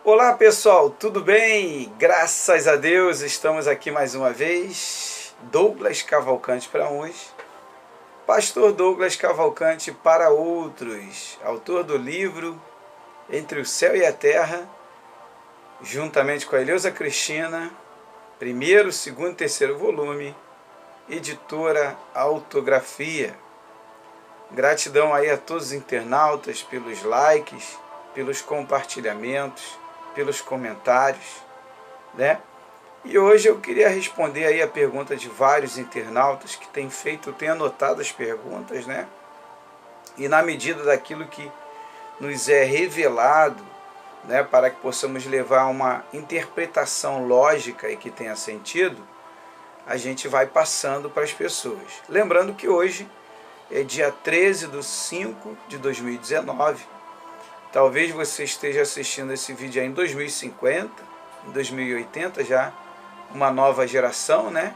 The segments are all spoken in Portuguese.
Olá pessoal, tudo bem? Graças a Deus estamos aqui mais uma vez. Douglas Cavalcante para uns, Pastor Douglas Cavalcante para outros, autor do livro Entre o Céu e a Terra, juntamente com a Eleusa Cristina, primeiro, segundo e terceiro volume, editora Autografia. Gratidão aí a todos os internautas pelos likes, pelos compartilhamentos, pelos comentários, né? E hoje eu queria responder aí a pergunta de vários internautas que têm anotado as perguntas, né? E na medida daquilo que nos é revelado, né, para que possamos levar uma interpretação lógica e que tenha sentido, a gente vai passando para as pessoas. Lembrando que hoje é dia 13/5/2019. Talvez você esteja assistindo esse vídeo aí em 2050, em 2080 já, uma nova geração, né?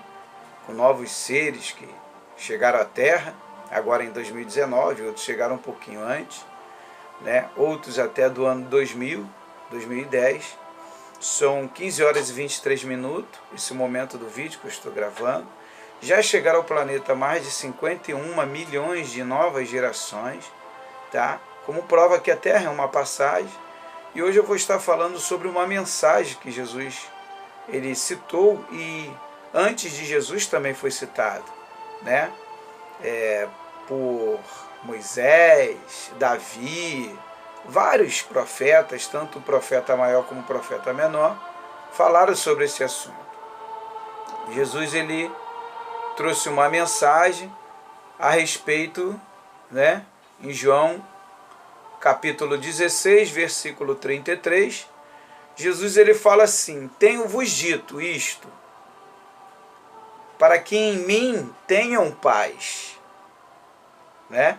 Com novos seres que chegaram à Terra, agora em 2019, outros chegaram um pouquinho antes, né? Outros até do ano 2000, 2010. São 15 horas e 23 minutos, esse momento do vídeo que eu estou gravando. Já chegaram ao planeta mais de 51 milhões de novas gerações, tá? Como prova que a Terra é uma passagem. E hoje eu vou estar falando sobre uma mensagem que Jesus ele citou e antes de Jesus também foi citado, né? Por Moisés, Davi, vários profetas, tanto o profeta maior como o profeta menor, falaram sobre esse assunto. Jesus ele trouxe uma mensagem a respeito, né? Em João capítulo 16, versículo 33, Jesus ele fala assim: tenho-vos dito isto, para que em mim tenham paz, né?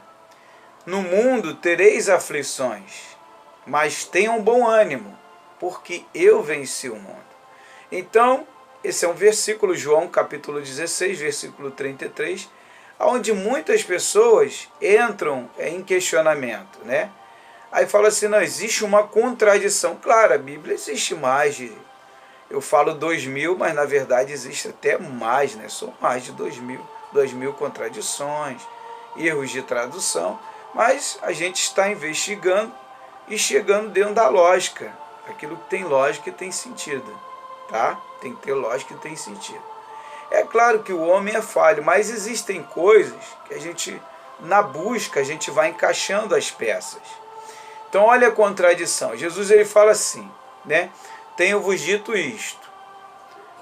No mundo tereis aflições, mas tenham bom ânimo, porque eu venci o mundo. Então, esse é um versículo, João capítulo 16, versículo 33, onde muitas pessoas entram em questionamento, né? Aí fala assim, não, existe uma contradição. Claro, a Bíblia existe mais de, eu falo 2000, mas na verdade existe até mais, né? São mais de 2000 contradições, erros de tradução, mas a gente está investigando e chegando dentro da lógica, aquilo que tem lógica e tem sentido, tá? Tem que ter lógica e tem sentido. É claro que o homem é falho, mas existem coisas que a gente, na busca, a gente vai encaixando as peças. Então olha a contradição. Jesus ele fala assim, né? Tenho-vos dito isto,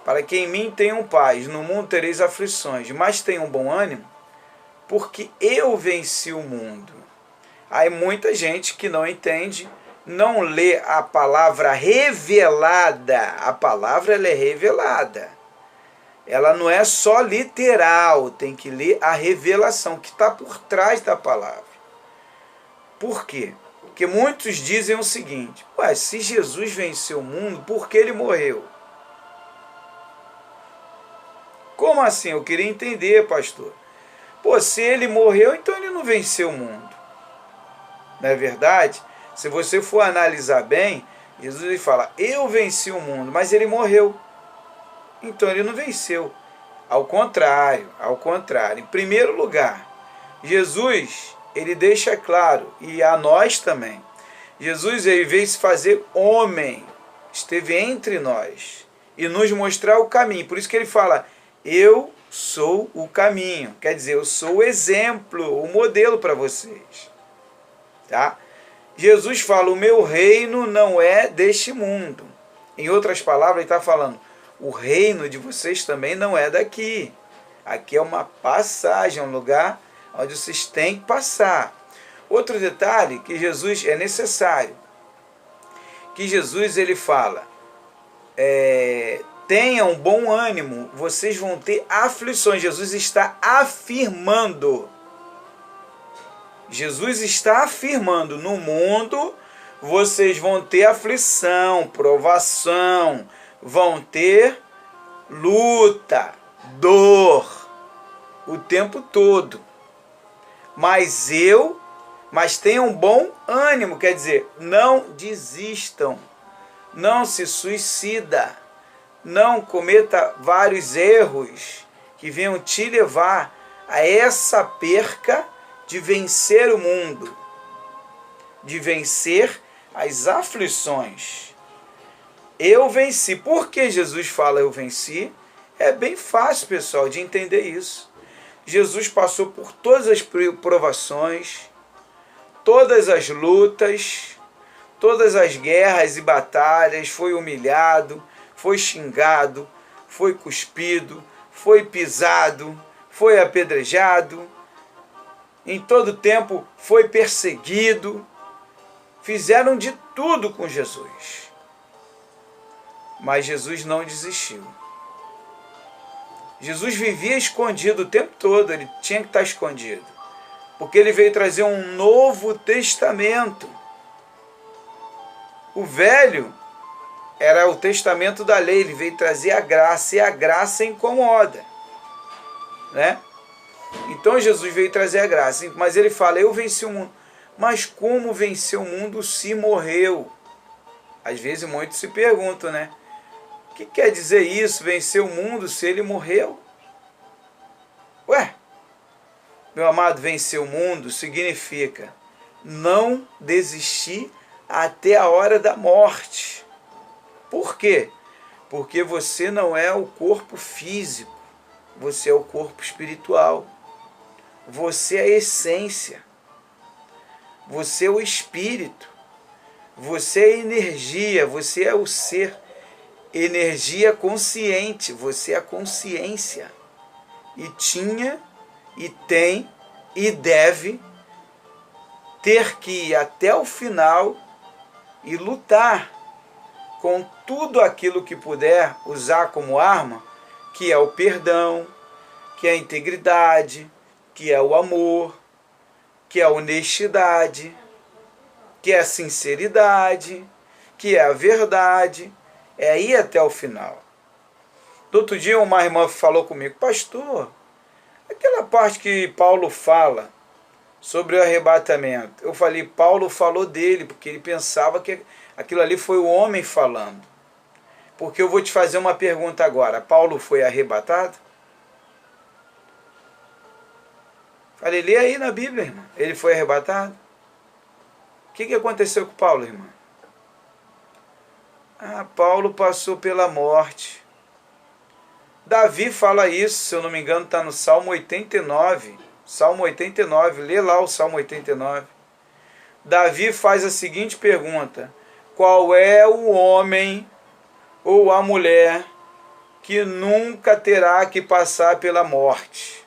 para que em mim tenham paz, no mundo tereis aflições, mas tenham bom ânimo, porque eu venci o mundo. Aí muita gente que não entende, não lê a palavra revelada. A palavra ela é revelada. Ela não é só literal, tem que ler a revelação que está por trás da palavra. Por quê? Porque muitos dizem o seguinte, ué, se Jesus venceu o mundo, por que ele morreu? Como assim? Eu queria entender, pastor. Pô, se ele morreu, então ele não venceu o mundo. Não é verdade? Se você for analisar bem, Jesus ele fala, eu venci o mundo, mas ele morreu. Então ele não venceu. Ao contrário. Em primeiro lugar, Jesus ele deixa claro, e a nós também, Jesus ele veio se fazer homem, esteve entre nós, e nos mostrar o caminho. Por isso que ele fala, eu sou o caminho, quer dizer, eu sou o exemplo, o modelo para vocês. Tá? Jesus fala, o meu reino não é deste mundo. Em outras palavras, ele está falando, o reino de vocês também não é daqui. Aqui é uma passagem, um lugar onde vocês têm que passar. Outro detalhe que Jesus é necessário, que Jesus ele fala, tenham bom ânimo, vocês vão ter aflições. Jesus está afirmando. Jesus está afirmando, no mundo vocês vão ter aflição, provação, vão ter luta, dor, o tempo todo. Mas tenham bom ânimo, quer dizer, não desistam. não se suicida, não cometa vários erros que venham te levar a essa perca de vencer o mundo, de vencer as aflições. Eu venci. Por que Jesus fala eu venci? É bem fácil, pessoal, de entender isso. Jesus passou por todas as provações, todas as lutas, todas as guerras e batalhas, foi humilhado, foi xingado, foi cuspido, foi pisado, foi apedrejado, em todo tempo foi perseguido. Fizeram de tudo com Jesus. Mas Jesus não desistiu. Jesus vivia escondido o tempo todo, ele tinha que estar escondido. Porque ele veio trazer um novo testamento. O velho era o testamento da lei, ele veio trazer a graça, e a graça incomoda, né? Então Jesus veio trazer a graça, mas ele fala, eu venci o mundo. Mas como vencer o mundo se morreu? Às vezes muitos se perguntam, né? O que quer dizer isso, vencer o mundo, se ele morreu? Ué, meu amado, vencer o mundo significa não desistir até a hora da morte. Por quê? Porque você não é o corpo físico, você é o corpo espiritual. Você é a essência, você é o espírito, você é a energia, você é o ser, energia consciente, você é a consciência. E tinha, e tem, e deve ter que ir até o final e lutar com tudo aquilo que puder usar como arma, que é o perdão, que é a integridade, que é o amor, que é a honestidade, que é a sinceridade, que é a verdade, é ir até o final. Do outro dia uma irmã falou comigo, pastor, aquela parte que Paulo fala sobre o arrebatamento, eu falei, Paulo falou dele, porque ele pensava que aquilo ali foi o homem falando. Porque eu vou te fazer uma pergunta agora, Paulo foi arrebatado? Falei, lê aí na Bíblia, irmã. Ele foi arrebatado? O que aconteceu com Paulo, irmã? Paulo passou pela morte. Davi fala isso, se eu não me engano, está no Salmo 89. Salmo 89, lê lá o Salmo 89. Davi faz a seguinte pergunta: qual é o homem ou a mulher que nunca terá que passar pela morte?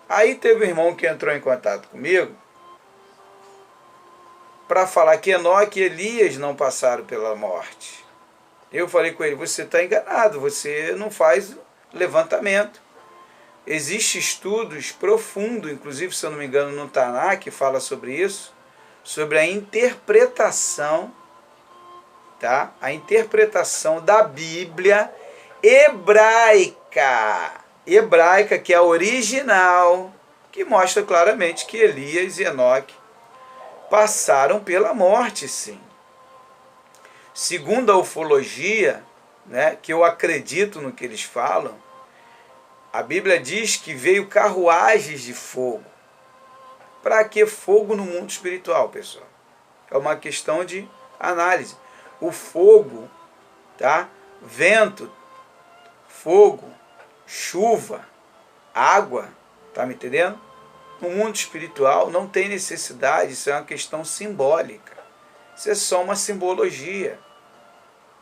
Aí teve um irmão que entrou em contato comigo para falar que Enoque e Elias não passaram pela morte. Eu falei com ele, você está enganado, você não faz levantamento. Existem estudos profundos, inclusive, se eu não me engano, no Taná, que fala sobre isso, sobre a interpretação, tá? A interpretação da Bíblia hebraica, que é a original, que mostra claramente que Elias e Enoque passaram pela morte, sim. Segundo a ufologia, né, que eu acredito no que eles falam, a Bíblia diz que veio carruagens de fogo. Para que fogo no mundo espiritual, pessoal? É uma questão de análise. O fogo, tá? Vento, fogo, chuva, água, tá me entendendo? No mundo espiritual não tem necessidade, isso é uma questão simbólica. Isso é só uma simbologia.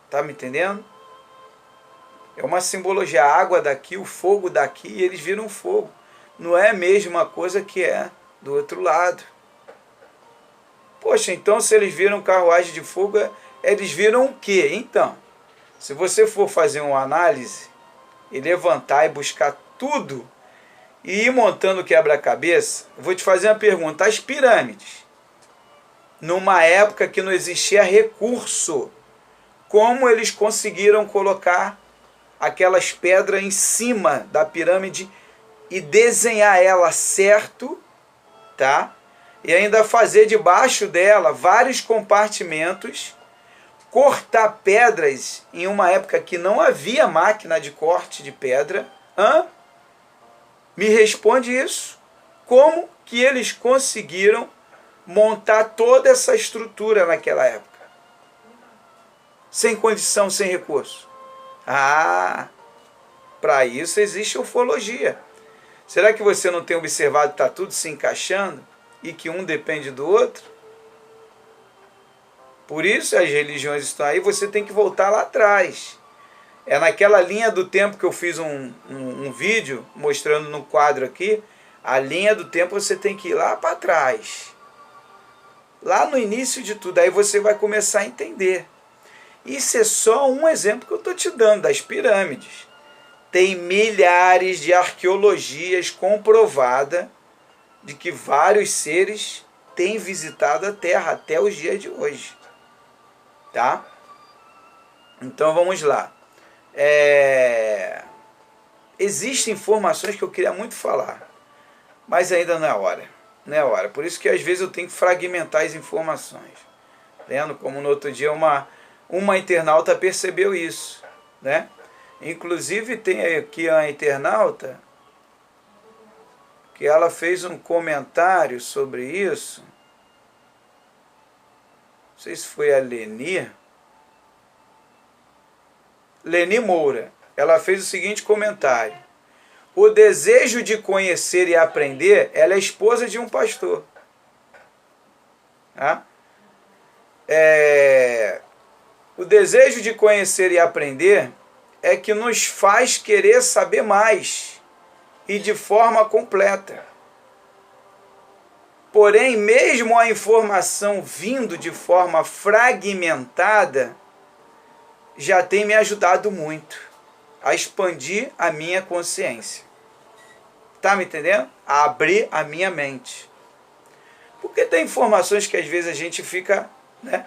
Tá me entendendo? É uma simbologia, a água daqui, o fogo daqui, e eles viram fogo. Não é a mesma coisa que é do outro lado. Poxa, então se eles viram carruagem de fogo, eles viram o quê? Então, se você for fazer uma análise e levantar e buscar tudo e ir montando o quebra-cabeça, eu vou te fazer uma pergunta. As pirâmides, numa época que não existia recurso, como eles conseguiram colocar aquelas pedras em cima da pirâmide e desenhar ela certo, tá? E ainda fazer debaixo dela vários compartimentos cortar pedras em uma época que não havia máquina de corte de pedra? Me responde isso. Como que eles conseguiram montar toda essa estrutura naquela época? Sem condição, sem recurso. Para isso existe ufologia. Será que você não tem observado que está tudo se encaixando e que um depende do outro? Por isso as religiões estão aí, você tem que voltar lá atrás. É naquela linha do tempo que eu fiz um vídeo mostrando no quadro aqui, a linha do tempo você tem que ir lá para trás. Lá no início de tudo, aí você vai começar a entender. Isso é só um exemplo que eu estou te dando das pirâmides. Tem milhares de arqueologias comprovadas de que vários seres têm visitado a Terra até os dias de hoje. Tá? Então vamos lá. Existem informações que eu queria muito falar, mas ainda não é hora. Não é hora. Por isso que às vezes eu tenho que fragmentar as informações. Vendo? Como no outro dia uma internauta percebeu isso, né? Inclusive tem aqui a internauta que ela fez um comentário sobre isso. Não sei se foi a Leni Moura. Ela fez o seguinte comentário: o desejo de conhecer e aprender, ela é esposa de um pastor. Tá? O desejo de conhecer e aprender é que nos faz querer saber mais e de forma completa. Porém, mesmo a informação vindo de forma fragmentada, já tem me ajudado muito a expandir a minha consciência. Tá me entendendo? A abrir a minha mente. Porque tem informações que às vezes a gente fica, né?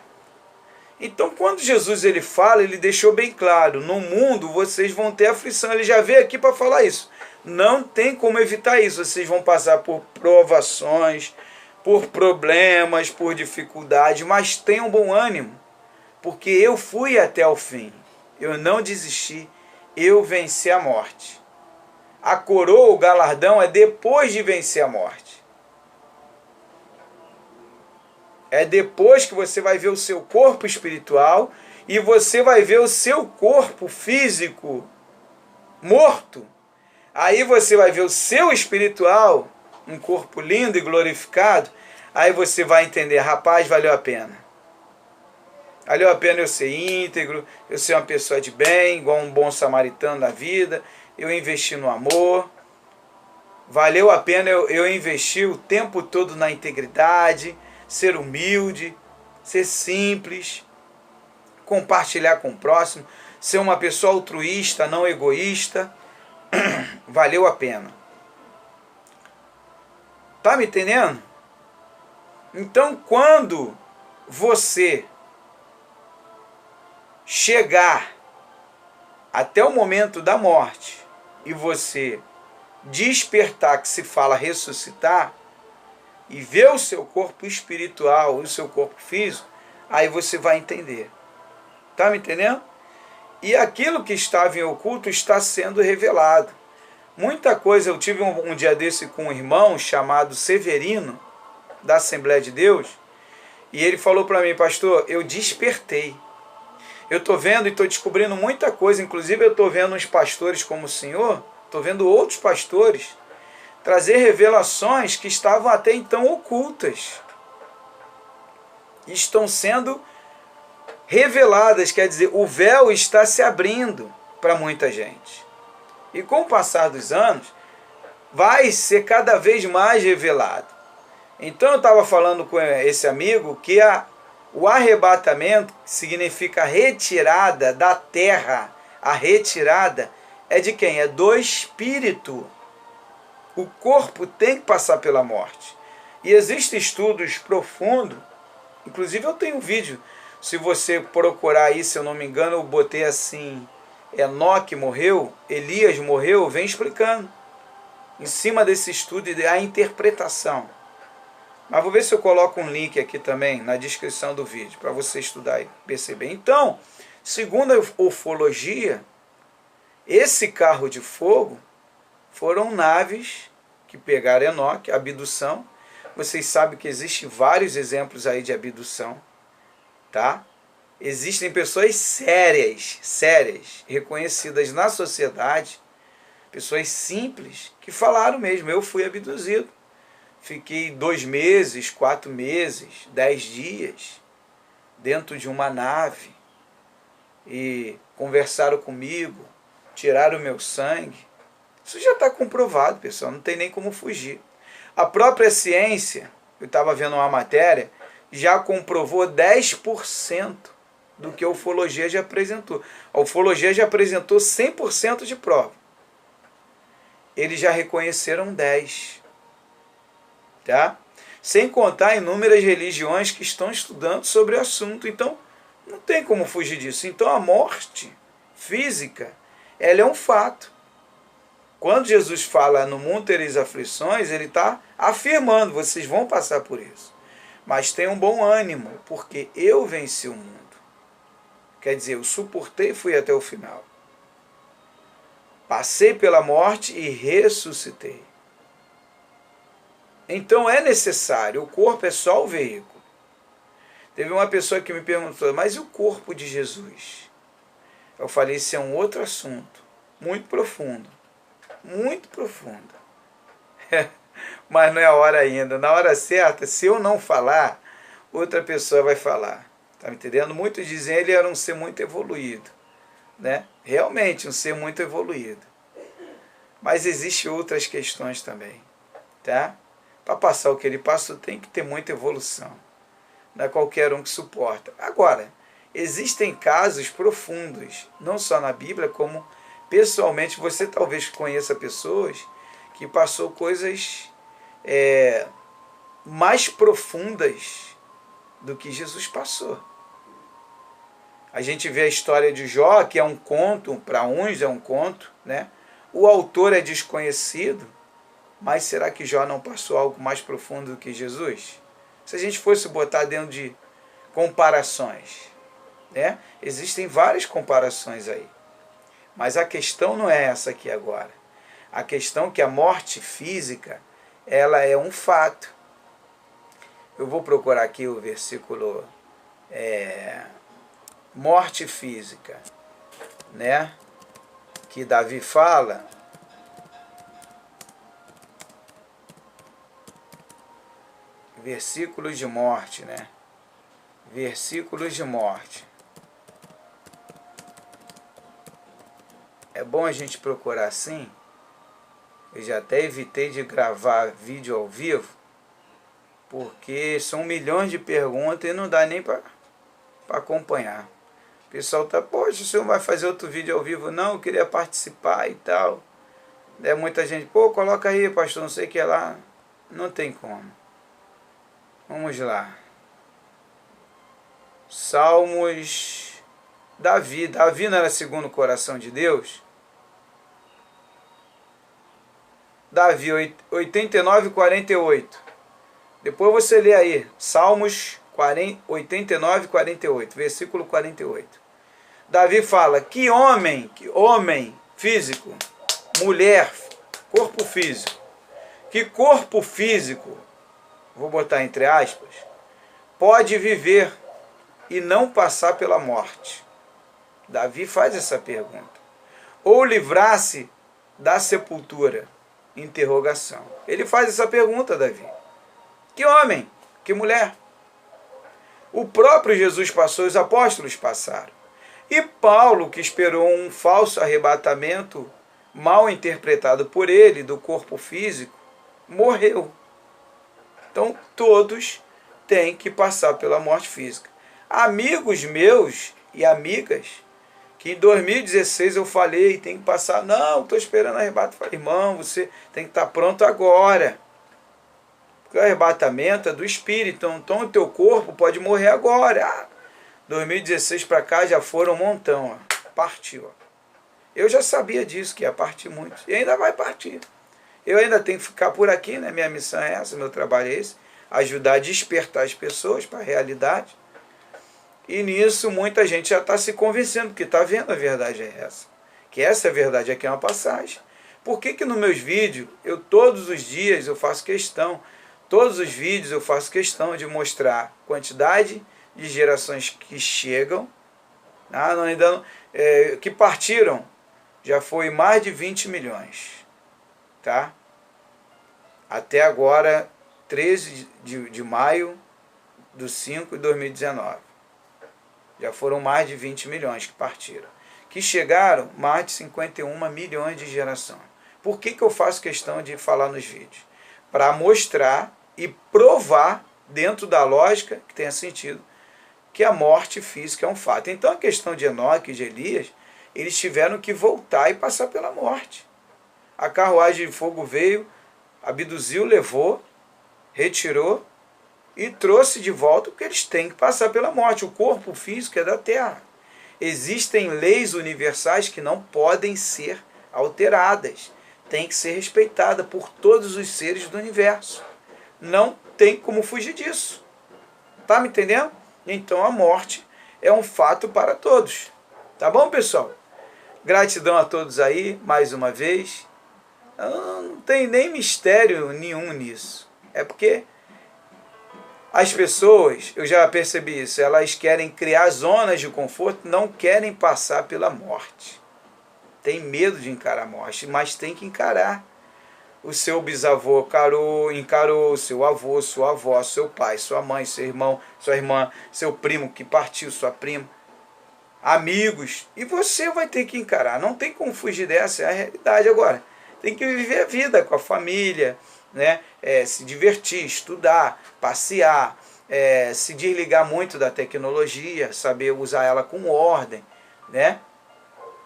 Então, quando Jesus ele fala, ele deixou bem claro: no mundo vocês vão ter aflição. Ele já veio aqui para falar isso. Não tem como evitar isso. Vocês vão passar por provações, por problemas, por dificuldades, mas tenham bom ânimo, porque eu fui até o fim. Eu não desisti. Eu venci a morte. A coroa, o galardão, é depois de vencer a morte. É depois que você vai ver o seu corpo espiritual e você vai ver o seu corpo físico morto. Aí você vai ver o seu espiritual, um corpo lindo e glorificado. Aí você vai entender: rapaz, valeu a pena. Valeu a pena eu ser íntegro, eu ser uma pessoa de bem, igual um bom samaritano na vida, eu investi no amor. Valeu a pena eu investir o tempo todo na integridade, ser humilde, ser simples, compartilhar com o próximo, ser uma pessoa altruísta, não egoísta. Valeu a pena. Tá me entendendo? Então, quando você chegar até o momento da morte e você despertar, que se fala ressuscitar, e ver o seu corpo espiritual, o seu corpo físico, aí você vai entender. Tá me entendendo? E aquilo que estava em oculto está sendo revelado. Muita coisa, eu tive um dia desse com um irmão chamado Severino, da Assembleia de Deus, e ele falou para mim: pastor, eu despertei. Eu estou vendo e estou descobrindo muita coisa, inclusive eu estou vendo uns pastores como o senhor, estou vendo outros pastores trazer revelações que estavam até então ocultas. Estão sendo reveladas, quer dizer, o véu está se abrindo para muita gente. E com o passar dos anos, vai ser cada vez mais revelado. Então eu estava falando com esse amigo que o arrebatamento, que significa retirada da terra, a retirada é de quem? É do espírito. O corpo tem que passar pela morte. E existem estudos profundos, inclusive eu tenho um vídeo, se você procurar aí, se eu não me engano, eu botei assim: Enoque morreu, Elias morreu, vem explicando. Em cima desse estudo e a interpretação. Mas vou ver se eu coloco um link aqui também na descrição do vídeo, para você estudar e perceber. Então, segundo a ufologia, esse carro de fogo foram naves que pegaram Enoque, abdução. Vocês sabem que existem vários exemplos aí de abdução, tá? Existem pessoas sérias, reconhecidas na sociedade, pessoas simples, que falaram mesmo, eu fui abduzido. Fiquei 2 meses, 4 meses, 10 dias dentro de uma nave e conversaram comigo, tiraram o meu sangue. Isso já está comprovado, pessoal, não tem nem como fugir. A própria ciência, eu estava vendo uma matéria, já comprovou 10% do que a ufologia já apresentou. A ufologia já apresentou 100% de prova. Eles já reconheceram 10%. Tá? Sem contar inúmeras religiões que estão estudando sobre o assunto. Então, não tem como fugir disso. Então, a morte física, ela é um fato. Quando Jesus fala no mundo tereis aflições, ele está afirmando, vocês vão passar por isso. Mas tenham bom ânimo, porque eu venci o mundo. Quer dizer, eu suportei e fui até o final. Passei pela morte e ressuscitei. Então é necessário, o corpo é só o veículo. Teve uma pessoa que me perguntou, mas e o corpo de Jesus? Eu falei, isso é um outro assunto, muito profundo. Muito profundo. Mas não é a hora ainda. Na hora certa, se eu não falar, outra pessoa vai falar. Tá me entendendo? Muitos dizem que ele era um ser muito evoluído, né? Realmente um ser muito evoluído. Mas existem outras questões também, tá? Para passar o que ele passou tem que ter muita evolução. Não é qualquer um que suporta. Agora, existem casos profundos, não só na Bíblia, como pessoalmente, você talvez conheça pessoas que passou coisas mais profundas do que Jesus passou. A gente vê a história de Jó, que é um conto, para uns é um conto, né? O autor é desconhecido, mas será que Jó não passou algo mais profundo do que Jesus? Se a gente fosse botar dentro de comparações, né? Existem várias comparações aí. Mas a questão não é essa aqui agora. A questão é que a morte física, ela é um fato. Eu vou procurar aqui o versículo morte física, né? Que Davi fala. Versículos de morte, né? Versículos de morte. É bom a gente procurar assim. Eu já até evitei de gravar vídeo ao vivo, porque são milhões de perguntas e não dá nem para acompanhar. O pessoal tá, poxa, o senhor vai fazer outro vídeo ao vivo? Não, eu queria participar e tal. Muita gente, pô, coloca aí, pastor, não sei o que é lá. Não tem como. Vamos lá. Salmos. Davi não era segundo o coração de Deus? Davi 89, 48. Depois você lê aí, Salmos 89, 48, versículo 48. Davi fala, que homem físico, mulher, corpo físico, que corpo físico, vou botar entre aspas, pode viver e não passar pela morte? Davi faz essa pergunta. Ou livrar-se da sepultura? Interrogação. Ele faz essa pergunta, Davi. Que homem? Que mulher? O próprio Jesus passou, os apóstolos passaram. E Paulo, que esperou um falso arrebatamento mal interpretado por ele, do corpo físico, morreu. Então, todos têm que passar pela morte física. Amigos meus e amigas, que em 2016 eu falei, tem que passar, não, estou esperando arrebatamento. Falei, irmão, você tem que estar pronto agora. Porque o arrebatamento é do espírito, então o teu corpo pode morrer agora. 2016 para cá já foram um montão, ó. Partiu. Ó. Eu já sabia disso, que ia partir muito, e ainda vai partir. Eu ainda tenho que ficar por aqui, né? Minha missão é essa, meu trabalho é esse, ajudar a despertar as pessoas para a realidade. E nisso muita gente já está se convencendo, porque está vendo a verdade é essa. Que essa é a verdade, aqui é uma passagem. Por que que nos meus vídeos, todos os dias eu faço questão, todos os vídeos eu faço questão de mostrar a quantidade de gerações que chegam, que partiram, já foi mais de 20 milhões. Tá? Até agora, 13 de maio do 5 de 2019. Já foram mais de 20 milhões que partiram. Que chegaram mais de 51 milhões de gerações. Por que que eu faço questão de falar nos vídeos? Para mostrar e provar, dentro da lógica que tenha sentido, que a morte física é um fato. Então a questão de Enoque e de Elias, eles tiveram que voltar e passar pela morte. A carruagem de fogo veio, abduziu, levou, retirou e trouxe de volta, porque eles têm que passar pela morte. O corpo físico é da Terra. Existem leis universais que não podem ser alteradas. Tem que ser respeitada por todos os seres do universo. Não tem como fugir disso. Tá me entendendo? Então a morte é um fato para todos. Tá bom, pessoal? Gratidão a todos aí, mais uma vez. Não tem nem mistério nenhum nisso. É porque as pessoas, eu já percebi isso, elas querem criar zonas de conforto, não querem passar pela morte. Tem medo de encarar a morte, mas tem que encarar. O seu bisavô encarou, seu avô, sua avó, seu pai, sua mãe, seu irmão, sua irmã, seu primo que partiu, sua prima, amigos. E você vai ter que encarar. Não tem como fugir dessa, é a realidade agora. Tem que viver a vida com a família, né? Se divertir, estudar, passear, se desligar muito da tecnologia, saber usar ela com ordem, né?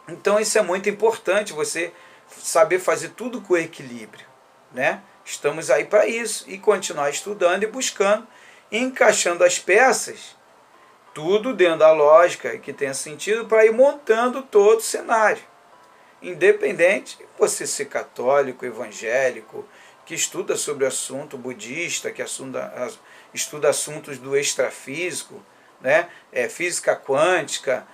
Então isso é muito importante, você saber fazer tudo com equilíbrio, né? Estamos aí para isso, e continuar estudando e buscando, encaixando as peças, tudo dentro da lógica que tenha sentido, para ir montando todo o cenário. Independente de você ser católico, evangélico, que estuda sobre o assunto budista, que estuda assuntos do extrafísico, né? Física quântica,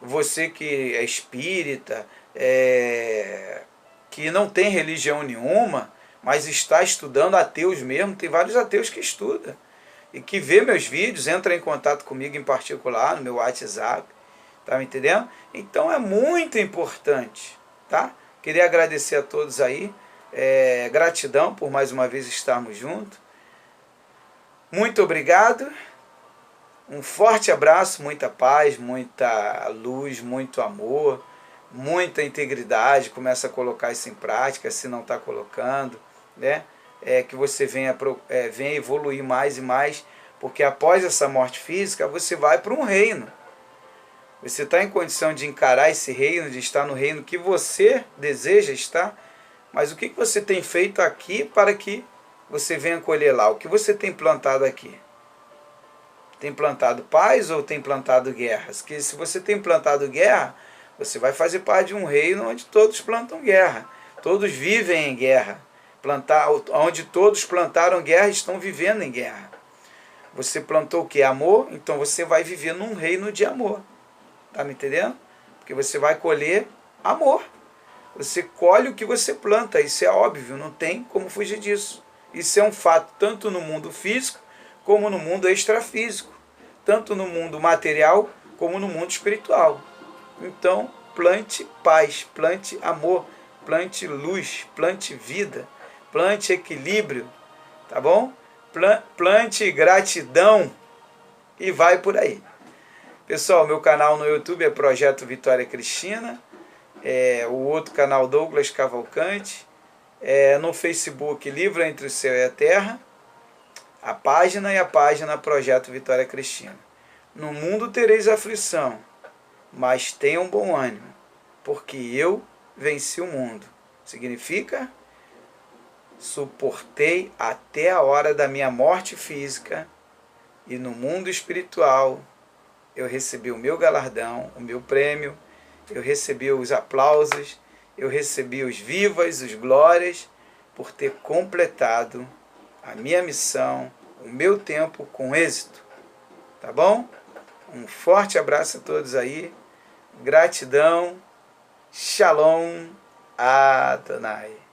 você que é espírita, que não tem religião nenhuma, mas está estudando, ateus mesmo, tem vários ateus que estudam, e que vê meus vídeos, entra em contato comigo em particular, no meu WhatsApp, tá me entendendo? Então é muito importante, tá? Queria agradecer a todos aí, gratidão por mais uma vez estarmos juntos, muito obrigado, um forte abraço, muita paz, muita luz, muito amor, muita integridade. Começa a colocar isso em prática, se não está colocando, né? Que você venha evoluir mais e mais, porque após essa morte física você vai para um reino. Você está em condição de encarar esse reino, de estar no reino que você deseja estar, mas o que você tem feito aqui para que você venha colher lá? O que você tem plantado aqui? Tem plantado paz ou tem plantado guerras? Porque se você tem plantado guerra, você vai fazer parte de um reino onde todos plantam guerra. Todos vivem em guerra. Onde todos plantaram guerra, estão vivendo em guerra. Você plantou o que? Amor? Então você vai viver num reino de amor. Tá me entendendo? Porque você vai colher amor. Você colhe o que você planta. Isso é óbvio, não tem como fugir disso. Isso é um fato tanto no mundo físico como no mundo extrafísico, tanto no mundo material como no mundo espiritual. Então, plante paz, plante amor, plante luz, plante vida, plante equilíbrio, tá bom? Plante gratidão e vai por aí. Pessoal, meu canal no YouTube é Projeto Vitória Cristina, o outro canal Douglas Cavalcante, no Facebook Livro Entre o Céu e a Terra, a página Projeto Vitória Cristina. No mundo tereis aflição, mas tenham bom ânimo, porque eu venci o mundo. Significa, suportei até a hora da minha morte física, e no mundo espiritual eu recebi o meu galardão, o meu prêmio, eu recebi os aplausos, eu recebi os vivas, os glórias, por ter completado a minha missão, o meu tempo com êxito. Tá bom? Um forte abraço a todos aí. Gratidão. Shalom Adonai.